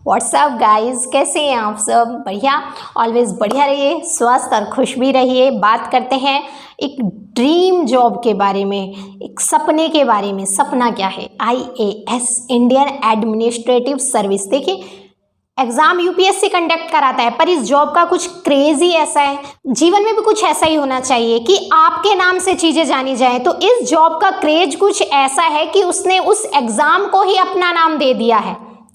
WhatsApp guys, कैसे हैं आप सब? बढ़िया, ऑलवेज बढ़िया रहिए, स्वस्थ और खुश भी रहिए। बात करते हैं एक ड्रीम जॉब के बारे में, एक सपने के बारे में। सपना क्या है? IAS, Indian administrative service. देखिए, एग्जाम यूपीएससी कंडक्ट कराता है, पर इस जॉब का कुछ क्रेज ही ऐसा है। जीवन में भी कुछ ऐसा ही होना चाहिए कि आपके नाम से चीजें जानी जाए। तो इस जॉब का क्रेज कुछ ऐसा है कि उसने उस एग्जाम को ही अपना नाम दे दिया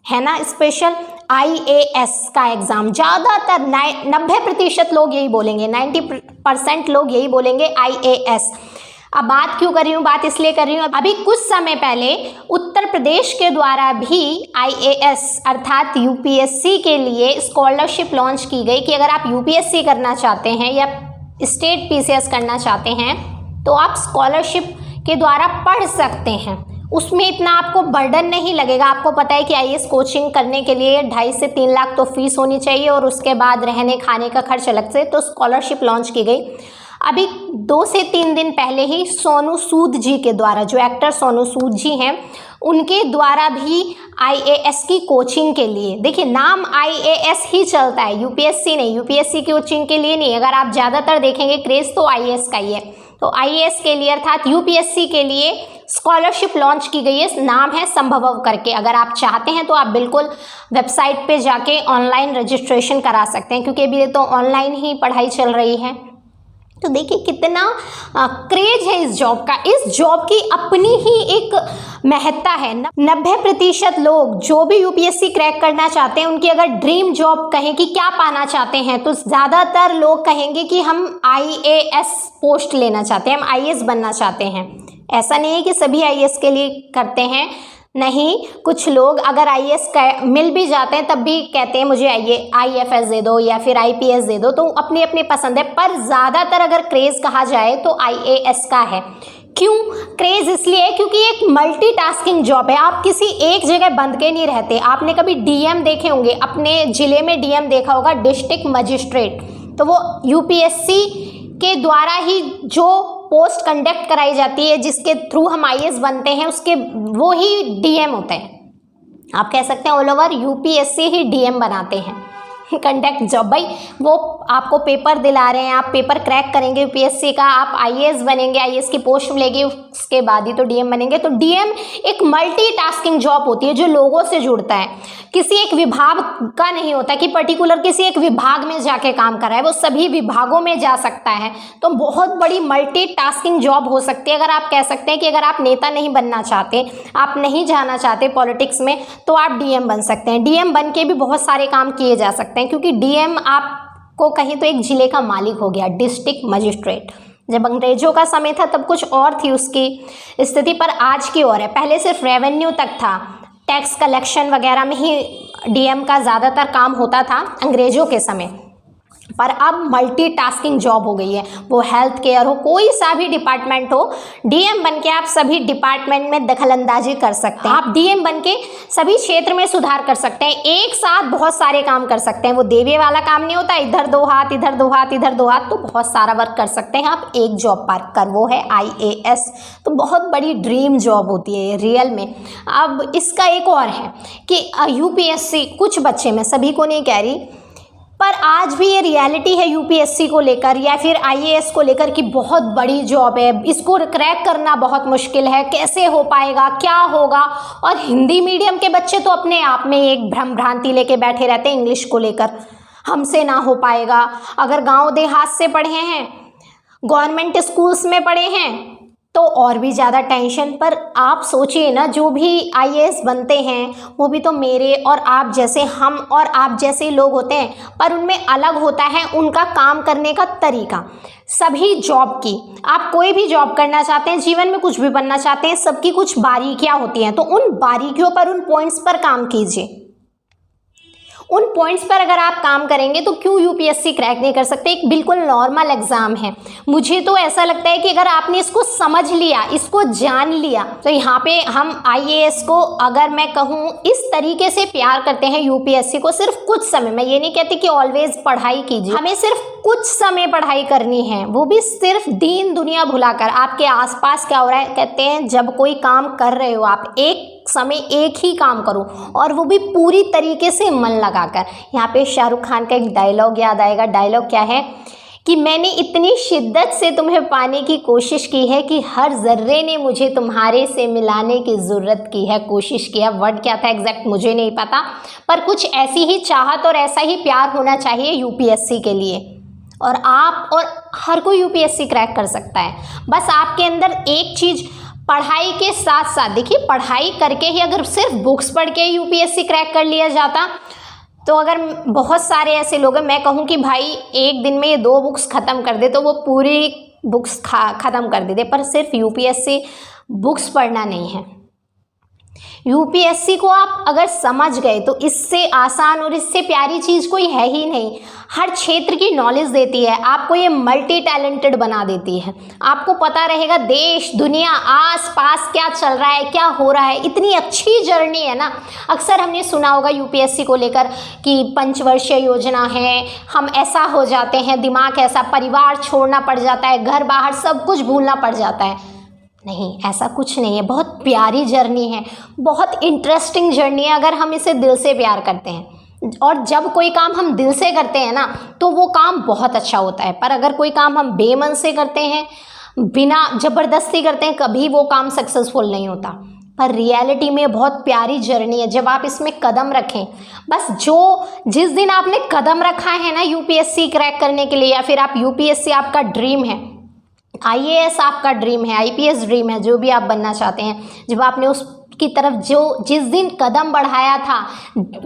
है ना। स्पेशल IAS का एग्जाम, ज़्यादातर 90% लोग यही बोलेंगे, 90% लोग यही बोलेंगे IAS। अब बात क्यों कर रही हूँ? बात इसलिए कर रही हूँ, अभी कुछ समय पहले उत्तर प्रदेश के द्वारा भी IAS अर्थात यूपीएससी के लिए स्कॉलरशिप लॉन्च की गई कि अगर आप यूपीएससी करना चाहते हैं या स्टेट PCS करना चाहते हैं तो आप स्कॉलरशिप के द्वारा पढ़ सकते हैं। उसमें इतना आपको बर्डन नहीं लगेगा। आपको पता है कि IAS कोचिंग करने के लिए 2.5 से 3 लाख तो फीस होनी चाहिए और उसके बाद रहने खाने का खर्च अलग से। तो स्कॉलरशिप लॉन्च की गई अभी 2 से 3 दिन पहले ही। सोनू सूद जी के द्वारा, जो एक्टर सोनू सूद जी हैं, उनके द्वारा भी IAS की कोचिंग के लिए, देखिए नाम IAS ही चलता है, यूपीएससी नहीं, यूपीएससी की कोचिंग के लिए नहीं। अगर आप ज़्यादातर देखेंगे क्रेज तो IAS का ही है। तो IAS के लिए अर्थात यूपीएससी के लिए स्कॉलरशिप लॉन्च की गई है, नाम है संभव करके। अगर आप चाहते हैं तो आप बिल्कुल वेबसाइट पे जाके ऑनलाइन रजिस्ट्रेशन करा सकते हैं, क्योंकि अभी तो ऑनलाइन ही पढ़ाई चल रही है। तो देखिए कितना क्रेज है इस जॉब का। इस जॉब की अपनी ही एक महत्ता है। 90% लोग जो भी यूपीएससी क्रैक करना चाहते हैं, उनकी अगर ड्रीम जॉब कहें कि क्या पाना चाहते हैं, तो ज़्यादातर लोग कहेंगे कि हम IAS पोस्ट लेना चाहते हैं, हम IAS बनना चाहते हैं। ऐसा नहीं है कि सभी IAS के लिए करते हैं, नहीं, कुछ लोग अगर IAS मिल भी जाते हैं तब भी कहते हैं मुझे IFS दे दो या फिर IPS दे दो। तो अपनी अपनी पसंद है, पर ज़्यादातर अगर क्रेज़ कहा जाए तो IAS का है। क्यों क्रेज़? इसलिए है क्योंकि एक मल्टीटास्किंग जॉब है। आप किसी एक जगह बंद के नहीं रहते। आपने कभी DM देखे होंगे, अपने ज़िले में DM देखा होगा, डिस्ट्रिक्ट मजिस्ट्रेट। तो वो यूपीएससी के द्वारा ही जो पोस्ट कंडक्ट कराई जाती है, जिसके थ्रू हम IAS बनते हैं, उसके वो ही DM होते हैं। आप कह सकते हैं ऑल ओवर यूपीएससी ही DM बनाते हैं कंडक्ट जॉब। भाई वो आपको पेपर दिला रहे हैं, आप पेपर क्रैक करेंगे यूपीएससी का, आप IAS बनेंगे, IAS की पोस्ट मिलेगी, उसके बाद ही तो DM बनेंगे। तो DM एक मल्टीटास्किंग जॉब होती है जो लोगों से जुड़ता है, किसी एक विभाग का नहीं होता कि पर्टिकुलर किसी एक विभाग में जाके काम कर रहा है, वो सभी विभागों में जा सकता है। तो बहुत बड़ी मल्टीटास्किंग जॉब हो सकती है। अगर आप कह सकते हैं कि अगर आप नेता नहीं बनना चाहते, आप नहीं जाना चाहते पॉलिटिक्स में, तो आप DM बन सकते हैं। DM बन के भी बहुत सारे काम किए जा सकते हैं, क्योंकि DM आपको कहीं तो एक जिले का मालिक हो गया, डिस्ट्रिक्ट मजिस्ट्रेट। जब अंग्रेजों का समय था तब कुछ और थी उसकी स्थिति, पर आज की ओर है। पहले सिर्फ रेवेन्यू तक था, टैक्स कलेक्शन वगैरह में ही DM का ज़्यादातर काम होता था अंग्रेजों के समय, पर अब मल्टीटास्किंग जॉब हो गई है। वो हेल्थ केयर हो, कोई सा भी डिपार्टमेंट हो, DM बन के आप सभी डिपार्टमेंट में दखलंदाजी कर सकते हैं। आप DM बन के सभी क्षेत्र में सुधार कर सकते हैं, एक साथ बहुत सारे काम कर सकते हैं। वो देवे वाला काम नहीं होता, इधर 2 हाथ, इधर 2 हाथ, इधर 2 हाथ, तो बहुत सारा वर्क कर सकते हैं आप एक जॉब पर कर, वो है IAS। तो बहुत बड़ी ड्रीम जॉब होती है ये रियल में। अब इसका एक और है कि यूपीएससी, कुछ बच्चे, मैं सभी को नहीं कह रही, पर आज भी ये रियलिटी है यूपीएससी को लेकर या फिर IAS को लेकर कि बहुत बड़ी जॉब है, इसको क्रैक करना बहुत मुश्किल है, कैसे हो पाएगा, क्या होगा। और हिंदी मीडियम के बच्चे तो अपने आप में एक भ्रम भ्रांति लेके बैठे रहते हैं इंग्लिश को लेकर, हमसे ना हो पाएगा। अगर गांव देहात से पढ़े हैं, गवर्नमेंट स्कूल्स में पढ़े हैं, तो और भी ज़्यादा टेंशन। पर आप सोचिए ना, जो भी IAS बनते हैं वो भी तो मेरे और आप जैसे, हम और आप जैसे लोग होते हैं, पर उनमें अलग होता है उनका काम करने का तरीका। सभी जॉब की, आप कोई भी जॉब करना चाहते हैं, जीवन में कुछ भी बनना चाहते हैं, सबकी कुछ बारीकियां होती हैं। तो उन बारीकियों पर, उन पॉइंट्स पर काम कीजिए। उन पॉइंट्स पर अगर आप काम करेंगे तो क्यों यूपीएससी क्रैक नहीं कर सकते? एक बिल्कुल नॉर्मल एग्जाम है। मुझे तो ऐसा लगता है कि अगर आपने इसको समझ लिया, इसको जान लिया, तो यहाँ पे हम IAS को, अगर मैं कहूँ, इस तरीके से प्यार करते हैं यूपीएससी को। सिर्फ कुछ समय, मैं ये नहीं कहती कि ऑलवेज पढ़ाई कीजिए, हमें सिर्फ कुछ समय पढ़ाई करनी है, वो भी सिर्फ दीन दुनिया भुलाकर। आपके आसपास क्या हो रहा है, कहते हैं जब कोई काम कर रहे हो आप, एक समय एक ही काम करो और वो भी पूरी तरीके से मन लगाकर। यहाँ पे शाहरुख खान का एक डायलॉग याद आएगा। डायलॉग क्या है कि मैंने इतनी शिद्दत से तुम्हें पाने की कोशिश की है कि हर जर्रे ने मुझे तुम्हारे से मिलाने की ज़रूरत की है, कोशिश किया। वर्ड क्या था एग्जैक्ट मुझे नहीं पता, पर कुछ ऐसी ही चाहत और ऐसा ही प्यार होना चाहिए यूपीएससी के लिए। और आप और हर कोई यूपीएससी क्रैक कर सकता है। बस आपके अंदर एक चीज़, पढ़ाई के साथ साथ, देखिए पढ़ाई करके ही अगर सिर्फ बुक्स पढ़ के यूपीएससी क्रैक कर लिया जाता तो अगर बहुत सारे ऐसे लोग हैं, मैं कहूँ कि भाई एक दिन में ये 2 बुक्स ख़त्म कर दे तो वो पूरी बुक्स ख़त्म कर देते। पर सिर्फ यूपीएससी बुक्स पढ़ना नहीं है। यूपीएससी को आप अगर समझ गए तो इससे आसान और इससे प्यारी चीज़ कोई है ही नहीं। हर क्षेत्र की नॉलेज देती है, आपको ये मल्टी टैलेंटेड बना देती है। आपको पता रहेगा देश दुनिया आस पास क्या चल रहा है, क्या हो रहा है। इतनी अच्छी जर्नी है ना। अक्सर हमने सुना होगा यूपीएससी को लेकर कि पंचवर्षीय योजना है, हम ऐसा हो जाते हैं, दिमाग ऐसा, परिवार छोड़ना पड़ जाता है, घर बाहर सब कुछ भूलना पड़ जाता है। नहीं, ऐसा कुछ नहीं है। बहुत प्यारी जर्नी है, बहुत इंटरेस्टिंग जर्नी है अगर हम इसे दिल से प्यार करते हैं। और जब कोई काम हम दिल से करते हैं ना तो वो काम बहुत अच्छा होता है। पर अगर कोई काम हम बेमन से करते हैं, बिना ज़बरदस्ती करते हैं, कभी वो काम सक्सेसफुल नहीं होता। पर रियलिटी में बहुत प्यारी जर्नी है जब आप इसमें कदम रखें। बस जिस दिन आपने कदम रखा है ना यूपीएससी क्रैक करने के लिए, या फिर आप यूपीएससी आपका ड्रीम है, आईएएस आपका ड्रीम है, आईपीएस ड्रीम है, जो भी आप बनना चाहते हैं, जब आपने उसकी तरफ जिस दिन कदम बढ़ाया था,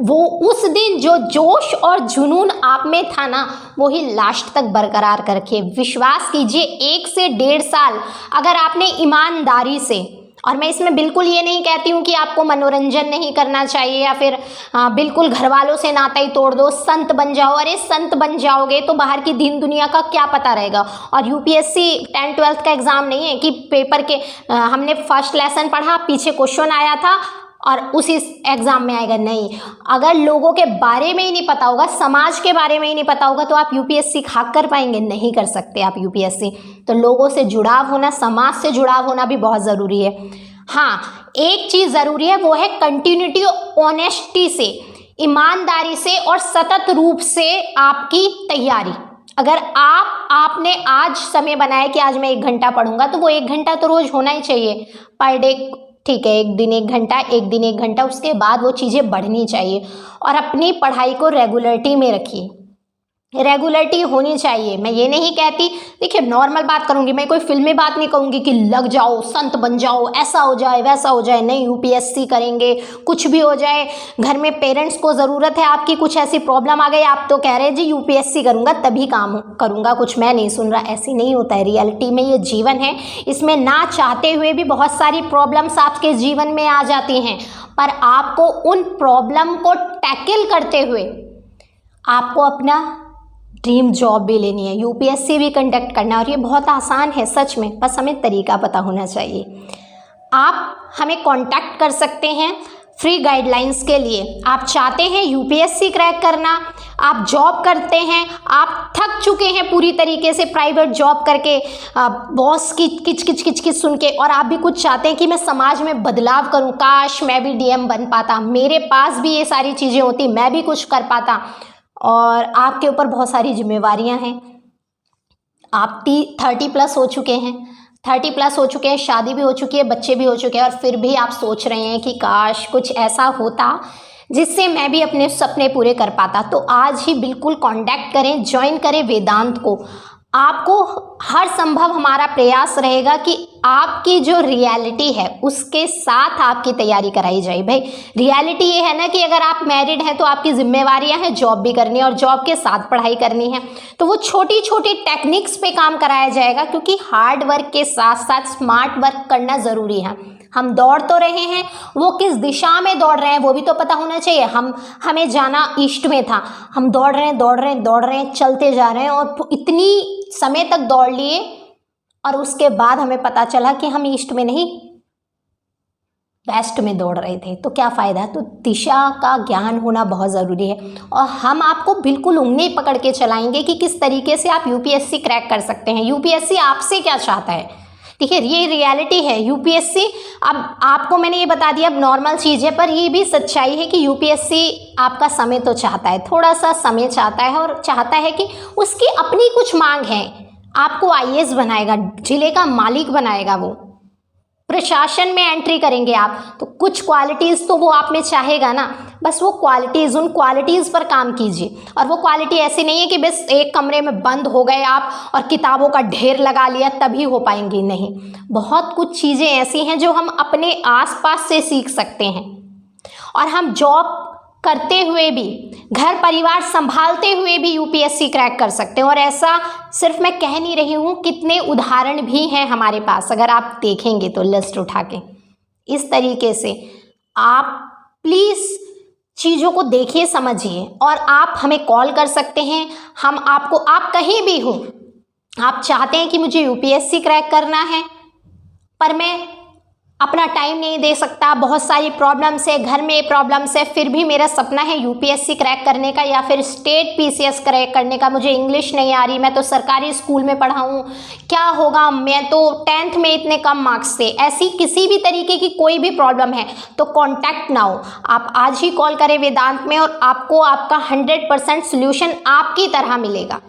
वो उस दिन जो जोश और जुनून आप में था ना, वो ही लास्ट तक बरकरार करके विश्वास कीजिए 1 से 1.5 साल अगर आपने ईमानदारी से, और मैं इसमें बिल्कुल ये नहीं कहती हूँ कि आपको मनोरंजन नहीं करना चाहिए या फिर बिल्कुल घर वालों से नाता ही तोड़ दो, संत बन जाओ। अरे संत बन जाओगे तो बाहर की दीन दुनिया का क्या पता रहेगा। और यूपीएससी 10-12 का एग्ज़ाम नहीं है कि पेपर के हमने फर्स्ट लेसन पढ़ा, पीछे क्वेश्चन आया था और उसी एग्ज़ाम में आएगा। नहीं, अगर लोगों के बारे में ही नहीं पता होगा, समाज के बारे में ही नहीं पता होगा, तो आप यूपीएससी खाक कर पाएंगे? नहीं कर सकते आप यूपीएससी। तो लोगों से जुड़ाव होना, समाज से जुड़ाव होना भी बहुत ज़रूरी है। हाँ, एक चीज़ ज़रूरी है, वो है कंटिन्यूटी, ऑनेस्टी से, ईमानदारी से और सतत रूप से आपकी तैयारी। अगर आपने आज समय बनाया कि आज मैं 1 घंटा पढ़ूंगा, तो वो 1 घंटा तो रोज़ होना ही चाहिए पर डे। ठीक है, एक दिन 1 घंटा, एक दिन 1 घंटा, उसके बाद वो चीज़ें बढ़नी चाहिए। और अपनी पढ़ाई को रेगुलरिटी में रखिए, रेगुलरिटी होनी चाहिए। मैं ये नहीं कहती, देखिए नॉर्मल बात करूंगी, मैं कोई फिल्मी बात नहीं कहूंगी कि लग जाओ, संत बन जाओ, ऐसा हो जाए वैसा हो जाए। नहीं, यूपीएससी करेंगे, कुछ भी हो जाए, घर में पेरेंट्स को ज़रूरत है, आपकी कुछ ऐसी प्रॉब्लम आ गई, आप तो कह रहे हैं जी यूपीएससी करूंगा तभी काम करूंगा, कुछ मैं नहीं सुन रहा, ऐसी नहीं होता है। रियलिटी में ये जीवन है, इसमें ना चाहते हुए भी बहुत सारी प्रॉब्लम्स आपके जीवन में आ जाती हैं। पर आपको उन प्रॉब्लम को टैकल करते हुए आपको अपना ड्रीम जॉब भी लेनी है, यूपीएससी भी कंडक्ट करना। और ये बहुत आसान है सच में, बस हमें तरीका पता होना चाहिए। आप हमें कांटेक्ट कर सकते हैं फ्री गाइडलाइंस के लिए। आप चाहते हैं यूपीएससी क्रैक करना, आप जॉब करते हैं, आप थक चुके हैं पूरी तरीके से प्राइवेट जॉब करके, बॉस की किच सुन के, और आप भी कुछ चाहते हैं कि मैं समाज में बदलाव करूं, काश मैं भी डीएम बन पाता, मेरे पास भी ये सारी चीज़ें होती, मैं भी कुछ कर पाता। और आपके ऊपर बहुत सारी जिम्मेवारियां हैं, आप 30+ हो चुके हैं, 30+ हो चुके हैं, शादी भी हो चुकी है, बच्चे भी हो चुके हैं, और फिर भी आप सोच रहे हैं कि काश कुछ ऐसा होता जिससे मैं भी अपने सपने पूरे कर पाता। तो आज ही बिल्कुल कांटेक्ट करें, ज्वाइन करें वेदांत को। आपको हर संभव हमारा प्रयास रहेगा कि आपकी जो रियलिटी है उसके साथ आपकी तैयारी कराई जाए। भाई रियलिटी ये है ना कि अगर आप मैरिड हैं तो आपकी जिम्मेवारियां हैं, जॉब भी करनी है और जॉब के साथ पढ़ाई करनी है। तो वो छोटी छोटी टेक्निक्स पे काम कराया जाएगा, क्योंकि हार्ड वर्क के साथ साथ स्मार्ट वर्क करना ज़रूरी है। हम दौड़ तो रहे हैं, वो किस दिशा में दौड़ रहे हैं वो भी तो पता होना चाहिए। हमें जाना ईस्ट में था, हम दौड़ रहे हैं, चलते जा रहे हैं और इतनी समय तक दौड़ लिए और उसके बाद हमें पता चला कि हम ईस्ट में नहीं, बेस्ट में दौड़ रहे थे, तो क्या फ़ायदा। तो दिशा का ज्ञान होना बहुत ज़रूरी है और हम आपको बिल्कुल उंगली पकड़ के चलाएंगे कि किस तरीके से आप यूपीएससी क्रैक कर सकते हैं। यूपीएससी आपसे क्या चाहता है, ठीक है, ये रियलिटी है। यूपीएससी, अब आपको मैंने ये बता दिया, अब नॉर्मल चीज़ है, पर ये भी सच्चाई है कि यूपीएससी आपका समय तो चाहता है, थोड़ा सा समय चाहता है और चाहता है कि उसकी अपनी कुछ मांग है। आपको आईएएस बनाएगा, जिले का मालिक बनाएगा, वो प्रशासन में एंट्री करेंगे आप, तो कुछ क्वालिटीज़ तो वो आप में चाहेगा ना। बस वो क्वालिटीज़, उन क्वालिटीज़ पर काम कीजिए। और वो क्वालिटी ऐसी नहीं है कि बस एक कमरे में बंद हो गए आप और किताबों का ढेर लगा लिया तभी हो पाएंगी, नहीं। बहुत कुछ चीज़ें ऐसी हैं जो हम अपने आसपास से सीख सकते हैं। और हम जॉब करते हुए भी, घर परिवार संभालते हुए भी यूपीएससी क्रैक कर सकते हैं। और ऐसा सिर्फ मैं कह नहीं रही हूँ, कितने उदाहरण भी हैं हमारे पास, अगर आप देखेंगे तो लिस्ट उठा के। इस तरीके से आप प्लीज़ चीज़ों को देखिए, समझिए, और आप हमें कॉल कर सकते हैं। हम आपको, आप कहीं भी हो, आप चाहते हैं कि मुझे यूपीएससी क्रैक करना है पर मैं अपना टाइम नहीं दे सकता, बहुत सारी प्रॉब्लम्स है, घर में प्रॉब्लम्स है, फिर भी मेरा सपना है यूपीएससी क्रैक करने का या फिर स्टेट पीसीएस क्रैक करने का। मुझे इंग्लिश नहीं आ रही, मैं तो सरकारी स्कूल में पढ़ा हूँ, क्या होगा, मैं तो 10th में इतने कम मार्क्स थे। ऐसी किसी भी तरीके की कोई भी प्रॉब्लम है तो कॉन्टैक्ट नाउ, आप आज ही कॉल करें वेदांत में और आपको आपका 100% सोल्यूशन आपकी तरह मिलेगा।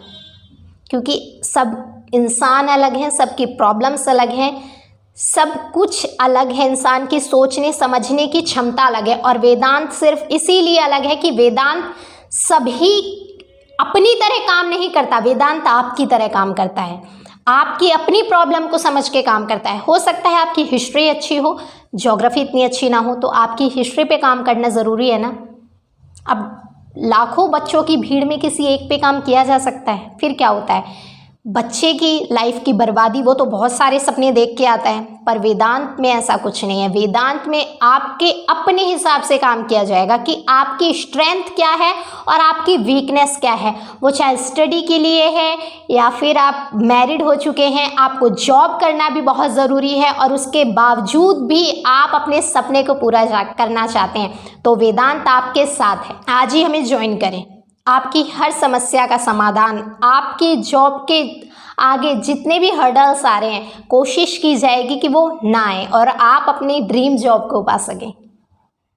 क्योंकि सब इंसान अलग हैं, सबकी प्रॉब्लम्स अलग हैं, सब कुछ अलग है, इंसान की सोचने समझने की क्षमता अलग है। और वेदांत सिर्फ इसीलिए अलग है कि वेदांत सभी अपनी तरह काम नहीं करता, वेदांत आपकी तरह काम करता है, आपकी अपनी प्रॉब्लम को समझ के काम करता है। हो सकता है आपकी हिस्ट्री अच्छी हो, ज्योग्राफी इतनी अच्छी ना हो, तो आपकी हिस्ट्री पे काम करना ज़रूरी है ना। अब लाखों बच्चों की भीड़ में किसी एक पे काम किया जा सकता है, फिर क्या होता है, बच्चे की लाइफ की बर्बादी। वो तो बहुत सारे सपने देख के आता है, पर वेदांत में ऐसा कुछ नहीं है। वेदांत में आपके अपने हिसाब से काम किया जाएगा कि आपकी स्ट्रेंथ क्या है और आपकी वीकनेस क्या है। वो चाहे स्टडी के लिए है या फिर आप मैरिड हो चुके हैं, आपको जॉब करना भी बहुत ज़रूरी है और उसके बावजूद भी आप अपने सपने को पूरा करना चाहते हैं, तो वेदांत आपके साथ है। आज ही हमें ज्वाइन करें। आपकी हर समस्या का समाधान, आपकी जॉब के आगे जितने भी हर्डल्स आ रहे हैं, कोशिश की जाएगी कि वो ना आए और आप अपनी ड्रीम जॉब को पा सकें।